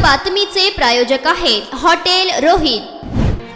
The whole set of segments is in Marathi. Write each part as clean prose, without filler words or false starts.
बातमीचे प्रायोजक आहेत हॉटेल रोहित।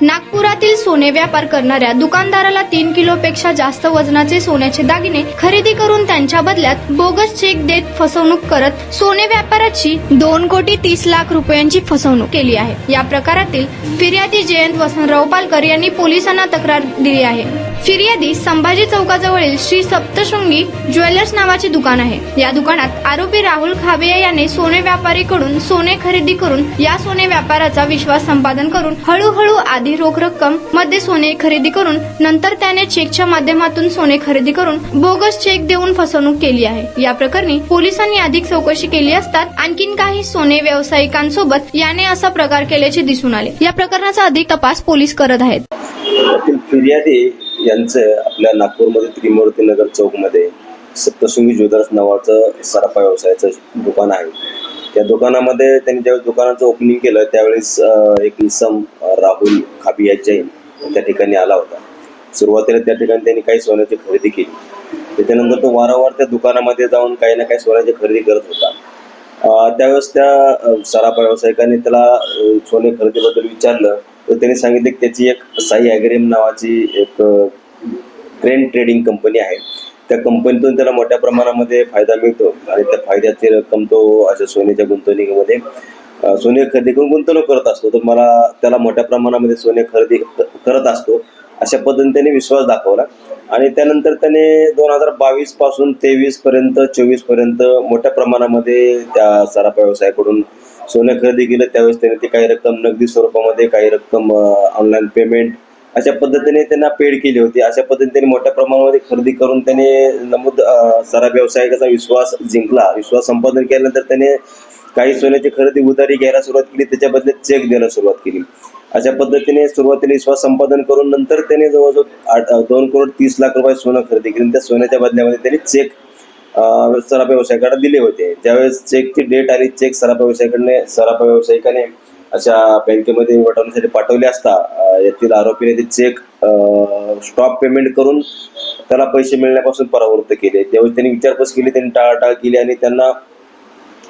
नागपुरातील सोने व्यापार करणाऱ्या दुकानदाराला 3 किलोपेक्षा जास्त वजनाचे सोन्याचे दागिने खरेदी करून त्यांच्या बदल्यात बोगस चेक देत फसवणूक करत सोने व्यापाराची 2,30,00,000 रुपयांची फसवणूक केली आहे। या प्रकारातील फिर्यादी जयंत वसंतराव पालकर यांनी पोलिसांना तक्रार दिली आहे। फिर्यादी संभाजी चौकाजवळील श्री सप्तशृंगी ज्वेलर्स नावाचे दुकान आहे। या दुकानात आरोपी राहुल खाबे याने सोने व्यापारीकडून सोने खरेदी करून या सोने व्यापाराचा विश्वास संपादन करून हळूहळू आधी रोख रक्कम मध्ये सोने खरेदी करून नंतर त्याने चेकच्या माध्यमातून सोने खरेदी करून बोगस चेक देऊन फसवणूक केली आहे। या प्रकरणी पोलिसांनी अधिक चौकशी केली असता आणखीन काही सोने व्यावसायिकांसोबत याने असा प्रकार केल्याचे दिसून आले। या प्रकरणाचा अधिक तपास पोलीस करत आहेत। फिर्यादी यांचं आपल्या नागपूरमध्ये त्रिमूर्ती नगर चौकमध्ये सप्तशृंगी ज्वेलर्स नावाचं सराफा व्यवसायाचं दुकान आहे। त्या दुकानामध्ये त्यांनी ज्यावेळेस दुकानाचं ओपनिंग केलं त्यावेळेस एक इसम राहुल खाबिया जैन त्या ठिकाणी आला होता। सुरुवातीला त्या ठिकाणी त्यांनी काही सोन्याची खरेदी केली। त्याच्यानंतर तो वारंवार त्या दुकानामध्ये जाऊन काही ना काही सोन्याची खरेदी करत होता। त्यावेळेस त्या सराफा व्यावसायिकाने त्याला सोने खरेदीबद्दल विचारलं तर त्यांनी सांगितलं की त्याची एक साई ॲग्रेम नावाची एक ग्रेन ट्रेडिंग कंपनी आहे। त्या कंपनीतून त्याला मोठ्या प्रमाणामध्ये फायदा मिळतो आणि त्या फायद्याची रक्कम तो अशा सोन्याच्या गुंतवणुकीमध्ये सोने खरेदी करून गुंतवणूक करत असतो। तर मला त्याला मोठ्या प्रमाणामध्ये सोने खरेदी करत असतो अशा पद्धतीने त्याने विश्वास दाखवला आणि त्यानंतर त्याने 2022 पासून 23 पर्यंत 24 पर्यंत मोठ्या प्रमाणामध्ये त्या सराफा व्यवसायाकडून सोने खरेदी केलं। त्यावेळेस त्याने ते काही रक्कम नगदी स्वरूपामध्ये काही रक्कम ऑनलाईन पेमेंट अशा पद्धतीने त्यांना पेड केली होती। अशा पद्धतीने त्यांनी मोठ्या प्रमाणामध्ये खरेदी करून त्याने नमूद सराफा व्यावसायिकाचा विश्वास जिंकला। विश्वास संपादन केल्यानंतर त्याने काही सोन्याची खरेदी उधारी घ्यायला सुरुवात केली, त्याच्या बदल्यात चेक द्यायला सुरुवात केली। अशा पद्धतीने सुरुवातीला विश्वास संपादन करून नंतर त्याने जवळजवळ 2,30,00,000 रुपये सोनं खरेदी केली। त्या सोन्याच्या बदल्यामध्ये त्यांनी चेक सराफा व्यावसायिकाकडे दिले होते। ज्यावेळेस चेकची डेट आली, चेक सराफा व्यावसायिकाने अशा बँकेमध्ये वटवण्यासाठी पाठवले असता यातील आरोपीने ते चेक स्टॉप पेमेंट करून त्याला पैसे मिळण्यापासून परावृत्त केले। त्यावेळेस त्यांनी विचारपूस केली, त्यांनी टाळाटाळ केली आणि त्यांना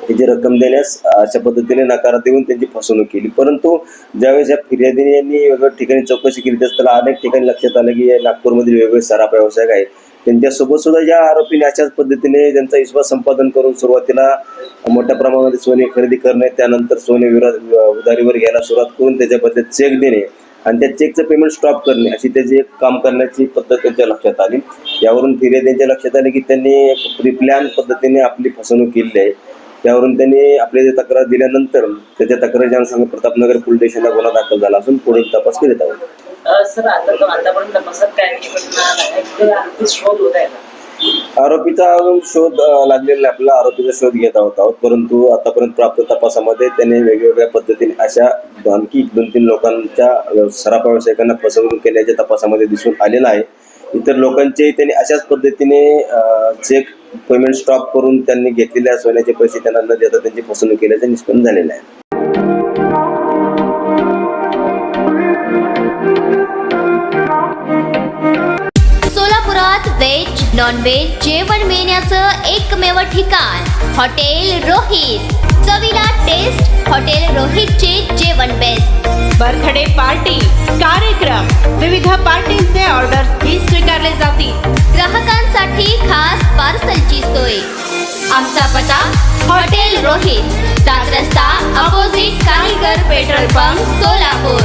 त्याची रक्कम देण्यास अशा पद्धतीने नकार देऊन त्यांची फसवणूक केली। परंतु ज्यावेळेस या फिर्यादीने यांनी वेगवेगळ्या ठिकाणी चौकशी केली त्यास त्याला अनेक ठिकाणी लक्षात आलं की नागपूरमधील वेगवेगळे सराफा व्यावसायिक आहेत, त्यांच्यासोबत सुद्धा या आरोपीने अशाच पद्धतीने त्यांचा विश्वास संपादन करून सुरुवातीला मोठ्या प्रमाणामध्ये सोने खरेदी करणे, त्यानंतर सोने उधारीवर घ्यायला सुरुवात करून त्याच्या बदल्यात चेक देणे आणि त्या चेकचं पेमेंट स्टॉप करणे अशी त्याची एक काम करण्याची पद्धत त्यांच्या लक्षात आली। यावरून फिर्यादींच्या लक्षात आले की त्यांनी एक प्रीप्लॅन पद्धतीने आपली फसवणूक केली आहे। त्यावरून त्यांनी आपली तक्रार दिल्यानंतर त्याच्या तक्रारीच्या अनुषंगाने प्रतापनगर पोलीस स्टेशनला गुन्हा दाखल झाला असून पुढील तपास करीत आहोत। सर आतापर्यंत तपासात काय शोध होत आहे? आरोपीचा शोध लागलेला आपला आरोपीचा शोध घेत आहोत, परंतु आतापर्यंत प्राप्त तपासामध्ये त्याने वेगवेगळ्या पद्धतीने अशा आणखी 2-3 लोकांच्या सराफा व्यावसायिकांना फसवणूक केल्याच्या तपासामध्ये दिसून आलेला आहे। इतर लोकांचे त्यांनी अशाच पद्धतीने चेक पेमेंट स्टॉप करून त्यांनी घेतलेल्या सोन्याचे पैसे त्यांना न देता त्यांची फसवणूक केल्याचे निष्पन्न झालेलं आहे। सोलापुरात व्हेज नॉन व्हेज जेवण मिळण्याचं एकमेव ठिकाण हॉटेल रोहित। चवीला टेस्ट हॉटेल रोहितचे जेवण बेस्ट। बर्थडे पार्टी, कार्यक्रम, विविध पार्टींचे ऑर्डर्स ही स्वीकारले जातील। ग्राहकांसाठी खास पार्सलची सोय। आमचा पत्ता हॉटेल रोहित, 7 रस्ता अपोजिट कारीगर पेट्रोल पंप, सोलापूर।